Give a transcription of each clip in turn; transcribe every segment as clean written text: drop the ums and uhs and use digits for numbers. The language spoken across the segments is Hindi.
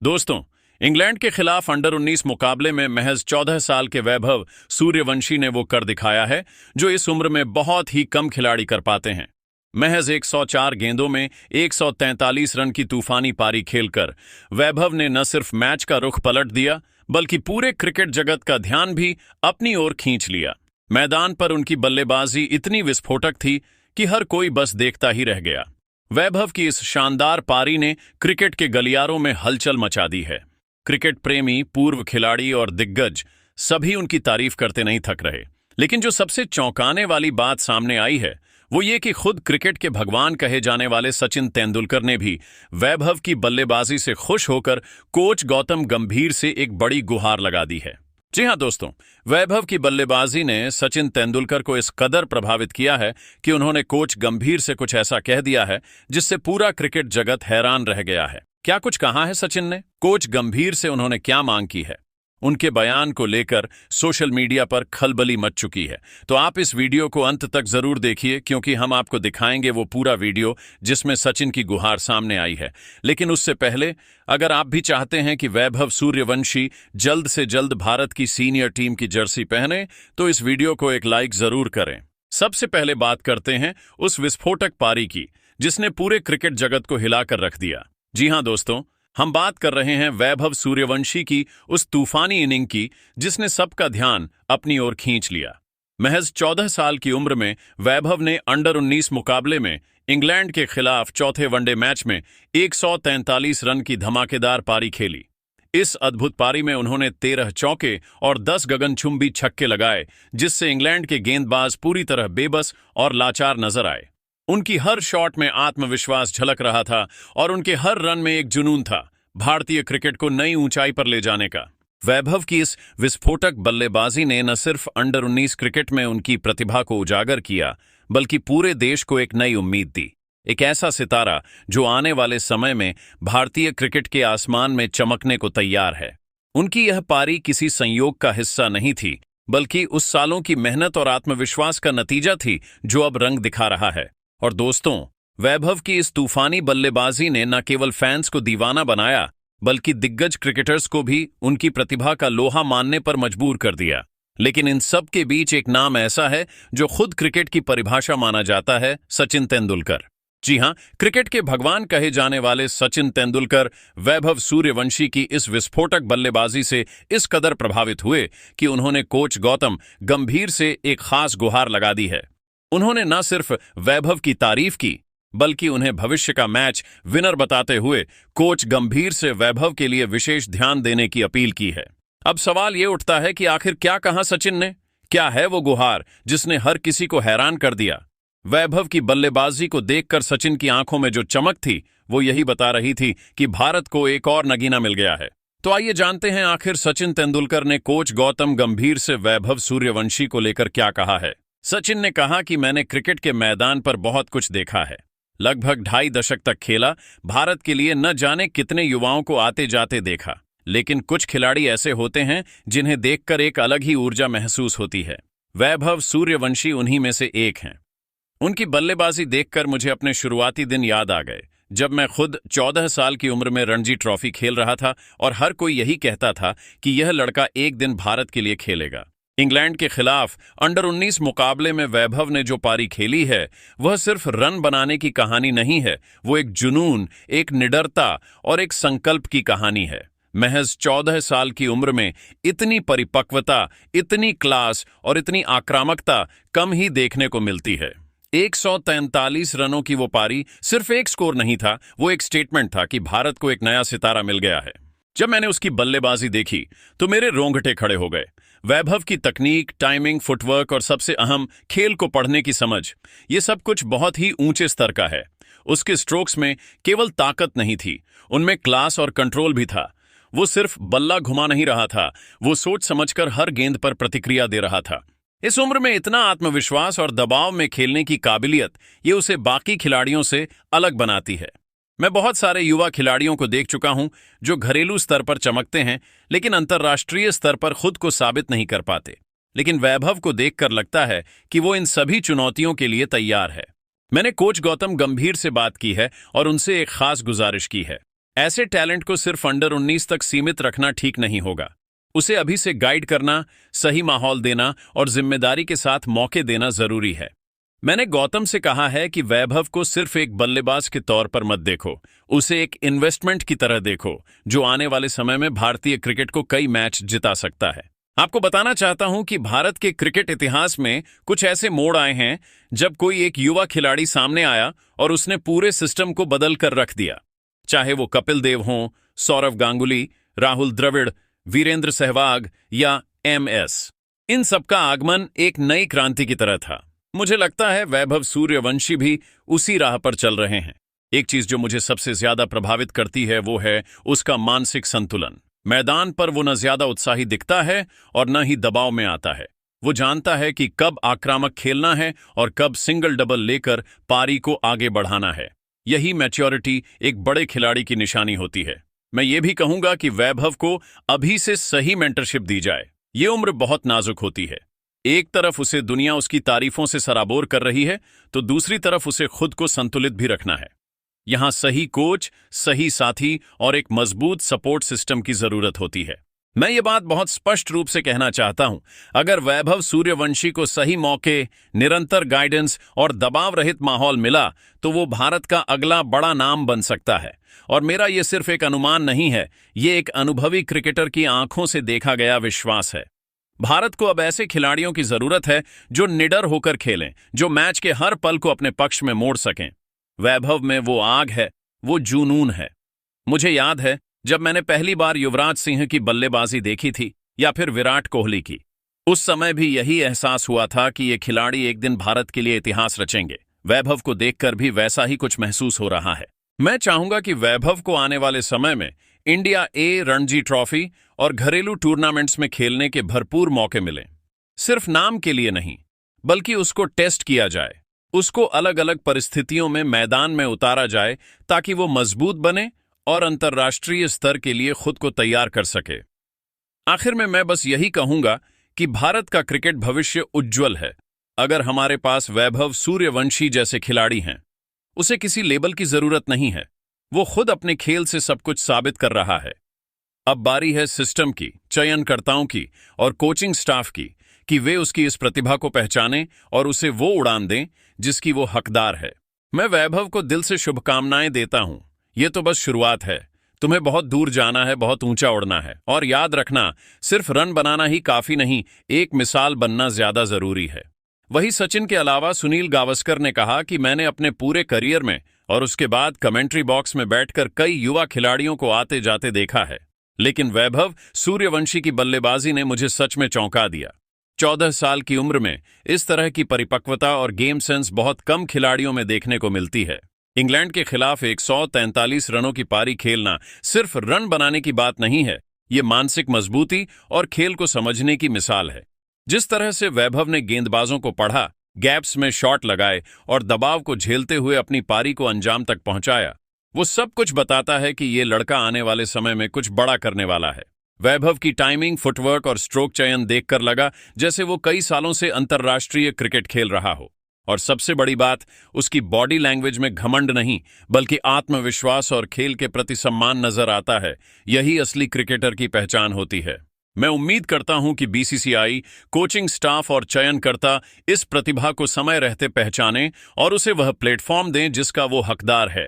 दोस्तों, इंग्लैंड के खिलाफ अंडर 19 मुकाबले में महज 14 साल के वैभव सूर्यवंशी ने वो कर दिखाया है जो इस उम्र में बहुत ही कम खिलाड़ी कर पाते हैं। महज 104 गेंदों में 143 रन की तूफानी पारी खेलकर वैभव ने न सिर्फ मैच का रुख पलट दिया बल्कि पूरे क्रिकेट जगत का ध्यान भी अपनी ओर खींच लिया। मैदान पर उनकी बल्लेबाजी इतनी विस्फोटक थी कि हर कोई बस देखता ही रह गया। वैभव की इस शानदार पारी ने क्रिकेट के गलियारों में हलचल मचा दी है। क्रिकेट प्रेमी, पूर्व खिलाड़ी और दिग्गज सभी उनकी तारीफ करते नहीं थक रहे। लेकिन जो सबसे चौंकाने वाली बात सामने आई है वो ये कि खुद क्रिकेट के भगवान कहे जाने वाले सचिन तेंदुलकर ने भी वैभव की बल्लेबाजी से खुश होकर कोच गौतम गंभीर से एक बड़ी गुहार लगा दी है। जी हां दोस्तों, वैभव की बल्लेबाजी ने सचिन तेंदुलकर को इस कदर प्रभावित किया है कि उन्होंने कोच गंभीर से कुछ ऐसा कह दिया है जिससे पूरा क्रिकेट जगत हैरान रह गया है। क्या कुछ कहा है सचिन ने? कोच गंभीर से उन्होंने क्या मांग की है? उनके बयान को लेकर सोशल मीडिया पर खलबली मच चुकी है। तो आप इस वीडियो को अंत तक जरूर देखिए क्योंकि हम आपको दिखाएंगे वो पूरा वीडियो जिसमें सचिन की गुहार सामने आई है। लेकिन उससे पहले अगर आप भी चाहते हैं कि वैभव सूर्यवंशी जल्द से जल्द भारत की सीनियर टीम की जर्सी पहने तो इस वीडियो को एक लाइक जरूर करें। सबसे पहले बात करते हैं उस विस्फोटक पारी की जिसने पूरे क्रिकेट जगत को हिलाकर रख दिया। जी हां दोस्तों, हम बात कर रहे हैं वैभव सूर्यवंशी की उस तूफानी इनिंग की जिसने सबका ध्यान अपनी ओर खींच लिया। महज 14 साल की उम्र में वैभव ने अंडर 19 मुकाबले में इंग्लैंड के खिलाफ चौथे वनडे मैच में 143 रन की धमाकेदार पारी खेली। इस अद्भुत पारी में उन्होंने 13 चौके और 10 गगनचुंबी छक्के लगाए जिससे इंग्लैंड के गेंदबाज पूरी तरह बेबस और लाचार नजर आए। उनकी हर शॉट में आत्मविश्वास झलक रहा था और उनके हर रन में एक जुनून था भारतीय क्रिकेट को नई ऊंचाई पर ले जाने का। वैभव की इस विस्फोटक बल्लेबाजी ने न सिर्फ अंडर 19 क्रिकेट में उनकी प्रतिभा को उजागर किया बल्कि पूरे देश को एक नई उम्मीद दी। एक ऐसा सितारा जो आने वाले समय में भारतीय क्रिकेट के आसमान में चमकने को तैयार है। उनकी यह पारी किसी संयोग का हिस्सा नहीं थी बल्कि उस सालों की मेहनत और आत्मविश्वास का नतीजा थी जो अब रंग दिखा रहा है। और दोस्तों, वैभव की इस तूफानी बल्लेबाजी ने न केवल फैंस को दीवाना बनाया बल्कि दिग्गज क्रिकेटर्स को भी उनकी प्रतिभा का लोहा मानने पर मजबूर कर दिया। लेकिन इन सब के बीच एक नाम ऐसा है जो खुद क्रिकेट की परिभाषा माना जाता है, सचिन तेंदुलकर। जी हां, क्रिकेट के भगवान कहे जाने वाले सचिन तेंदुलकर वैभव सूर्यवंशी की इस विस्फोटक बल्लेबाजी से इस कदर प्रभावित हुए कि उन्होंने कोच गौतम गंभीर से एक खास गुहार लगा दी है। उन्होंने न सिर्फ वैभव की तारीफ की बल्कि उन्हें भविष्य का मैच विनर बताते हुए कोच गंभीर से वैभव के लिए विशेष ध्यान देने की अपील की है। अब सवाल ये उठता है कि आखिर क्या कहा सचिन ने? क्या है वो गुहार जिसने हर किसी को हैरान कर दिया? वैभव की बल्लेबाजी को देखकर सचिन की आंखों में जो चमक थी वो यही बता रही थी कि भारत को एक और नगीना मिल गया है। तो आइए जानते हैं आखिर सचिन तेंदुलकर ने कोच गौतम गंभीर से वैभव सूर्यवंशी को लेकर क्या कहा है। सचिन ने कहा कि मैंने क्रिकेट के मैदान पर बहुत कुछ देखा है। लगभग 2.5 दशक तक खेला, भारत के लिए न जाने कितने युवाओं को आते जाते देखा। लेकिन कुछ खिलाड़ी ऐसे होते हैं जिन्हें देखकर एक अलग ही ऊर्जा महसूस होती है। वैभव सूर्यवंशी उन्हीं में से एक हैं। उनकी बल्लेबाजी देखकर मुझे अपने शुरुआती दिन याद आ गए जब मैं खुद 14 साल की उम्र में रणजी ट्रॉफी खेल रहा था और हर कोई यही कहता था कि यह लड़का एक दिन भारत के लिए खेलेगा। इंग्लैंड के खिलाफ अंडर 19 मुकाबले में वैभव ने जो पारी खेली है वह सिर्फ रन बनाने की कहानी नहीं है, वो एक जुनून, एक निडरता और एक संकल्प की कहानी है। महज 14 साल की उम्र में इतनी परिपक्वता, इतनी क्लास और इतनी आक्रामकता कम ही देखने को मिलती है। 143 रनों की वो पारी सिर्फ एक स्कोर नहीं था, वो एक स्टेटमेंट था कि भारत को एक नया सितारा मिल गया है। जब मैंने उसकी बल्लेबाजी देखी तो मेरे रोंगटे खड़े हो गए। वैभव की तकनीक, टाइमिंग, फुटवर्क और सबसे अहम खेल को पढ़ने की समझ, ये सब कुछ बहुत ही ऊंचे स्तर का है। उसके स्ट्रोक्स में केवल ताकत नहीं थी, उनमें क्लास और कंट्रोल भी था। वो सिर्फ बल्ला घुमा नहीं रहा था, वो सोच समझकर हर गेंद पर प्रतिक्रिया दे रहा था। इस उम्र में इतना आत्मविश्वास और दबाव में खेलने की काबिलियत, ये उसे बाकी खिलाड़ियों से अलग बनाती है। मैं बहुत सारे युवा खिलाड़ियों को देख चुका हूं जो घरेलू स्तर पर चमकते हैं लेकिन अंतर्राष्ट्रीय स्तर पर खुद को साबित नहीं कर पाते। लेकिन वैभव को देखकर लगता है कि वो इन सभी चुनौतियों के लिए तैयार है। मैंने कोच गौतम गंभीर से बात की है और उनसे एक खास गुजारिश की है। ऐसे टैलेंट को सिर्फ अंडर 19 तक सीमित रखना ठीक नहीं होगा। उसे अभी से गाइड करना, सही माहौल देना और जिम्मेदारी के साथ मौके देना जरूरी है। मैंने गौतम से कहा है कि वैभव को सिर्फ एक बल्लेबाज के तौर पर मत देखो, उसे एक इन्वेस्टमेंट की तरह देखो जो आने वाले समय में भारतीय क्रिकेट को कई मैच जिता सकता है। आपको बताना चाहता हूं कि भारत के क्रिकेट इतिहास में कुछ ऐसे मोड़ आए हैं जब कोई एक युवा खिलाड़ी सामने आया और उसने पूरे सिस्टम को बदल कर रख दिया। चाहे वो कपिल देव हों, सौरव गांगुली, राहुल द्रविड़, वीरेंद्र सहवाग या MS, इन सबका आगमन एक नई क्रांति की तरह था। मुझे लगता है वैभव सूर्यवंशी भी उसी राह पर चल रहे हैं। एक चीज जो मुझे सबसे ज्यादा प्रभावित करती है वो है उसका मानसिक संतुलन। मैदान पर वो न ज्यादा उत्साही दिखता है और न ही दबाव में आता है। वो जानता है कि कब आक्रामक खेलना है और कब सिंगल डबल लेकर पारी को आगे बढ़ाना है। यही मैच्योरिटी एक बड़े खिलाड़ी की निशानी होती है। मैं ये भी कहूंगा कि वैभव को अभी से सही मेंटरशिप दी जाए। ये उम्र बहुत नाजुक होती है। एक तरफ उसे दुनिया उसकी तारीफों से सराबोर कर रही है, तो दूसरी तरफ उसे खुद को संतुलित भी रखना है। यहां सही कोच, सही साथी और एक मजबूत सपोर्ट सिस्टम की जरूरत होती है। मैं ये बात बहुत स्पष्ट रूप से कहना चाहता हूं, अगर वैभव सूर्यवंशी को सही मौके, निरंतर गाइडेंस और दबाव रहित माहौल मिला तो वो भारत का अगला बड़ा नाम बन सकता है। और मेरा ये सिर्फ एक अनुमान नहीं है, ये एक अनुभवी क्रिकेटर की आंखों से देखा गया विश्वास है। भारत को अब ऐसे खिलाड़ियों की जरूरत है जो निडर होकर खेलें, जो मैच के हर पल को अपने पक्ष में मोड़ सकें। वैभव में वो आग है, वो जुनून है। मुझे याद है जब मैंने पहली बार युवराज सिंह की बल्लेबाजी देखी थी या फिर विराट कोहली की, उस समय भी यही एहसास हुआ था कि ये खिलाड़ी एक दिन भारत के लिए इतिहास रचेंगे। वैभव को देखकर भी वैसा ही कुछ महसूस हो रहा है। मैं चाहूंगा कि वैभव को आने वाले समय में इंडिया ए रणजी ट्रॉफी और घरेलू टूर्नामेंट्स में खेलने के भरपूर मौके मिलें। सिर्फ नाम के लिए नहीं, बल्कि उसको टेस्ट किया जाए, उसको अलग अलग परिस्थितियों में मैदान में उतारा जाए ताकि वो मजबूत बने और अंतर्राष्ट्रीय स्तर के लिए खुद को तैयार कर सके। आखिर में मैं बस यही कहूंगा कि भारत का क्रिकेट भविष्य उज्जवल है अगर हमारे पास वैभव सूर्यवंशी जैसे खिलाड़ी हैं। उसे किसी लेबल की जरूरत नहीं है, वो खुद अपने खेल से सब कुछ साबित कर रहा है। अब बारी है सिस्टम की, चयनकर्ताओं की और कोचिंग स्टाफ की कि वे उसकी इस प्रतिभा को पहचानें और उसे वो उड़ान दें जिसकी वो हकदार है। मैं वैभव को दिल से शुभकामनाएं देता हूं। ये तो बस शुरुआत है। तुम्हें बहुत दूर जाना है, बहुत ऊंचा उड़ना है। और याद रखना, सिर्फ रन बनाना ही काफी नहीं, एक मिसाल बनना ज्यादा जरूरी है। वही सचिन के अलावा सुनील गावस्कर ने कहा कि मैंने अपने पूरे करियर में और उसके बाद कमेंट्री बॉक्स में बैठकर कई युवा खिलाड़ियों को आते जाते देखा है, लेकिन वैभव सूर्यवंशी की बल्लेबाजी ने मुझे सच में चौंका दिया। 14 साल की उम्र में इस तरह की परिपक्वता और गेम सेंस बहुत कम खिलाड़ियों में देखने को मिलती है। इंग्लैंड के खिलाफ 143 रनों की पारी खेलना सिर्फ रन बनाने की बात नहीं है, ये मानसिक मजबूती और खेल को समझने की मिसाल है। जिस तरह से वैभव ने गेंदबाजों को पढ़ा, गैप्स में शॉट लगाए और दबाव को झेलते हुए अपनी पारी को अंजाम तक पहुंचाया, वो सब कुछ बताता है कि ये लड़का आने वाले समय में कुछ बड़ा करने वाला है। वैभव की टाइमिंग, फुटवर्क और स्ट्रोक चयन देखकर लगा जैसे वो कई सालों से अंतर्राष्ट्रीय क्रिकेट खेल रहा हो। और सबसे बड़ी बात, उसकी बॉडी लैंग्वेज में घमंड नहीं बल्कि आत्मविश्वास और खेल के प्रति सम्मान नजर आता है। यही असली क्रिकेटर की पहचान होती है। मैं उम्मीद करता हूं कि BCCI, कोचिंग स्टाफ और चयनकर्ता इस प्रतिभा को समय रहते पहचानें और उसे वह प्लेटफॉर्म दें जिसका वो हकदार है।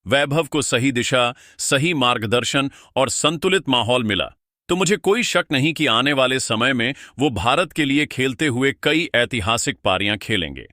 वैभव को सही दिशा, सही मार्गदर्शन और संतुलित माहौल मिला तो मुझे कोई शक नहीं कि आने वाले समय में वो भारत के लिए खेलते हुए कई ऐतिहासिक पारियां खेलेंगे।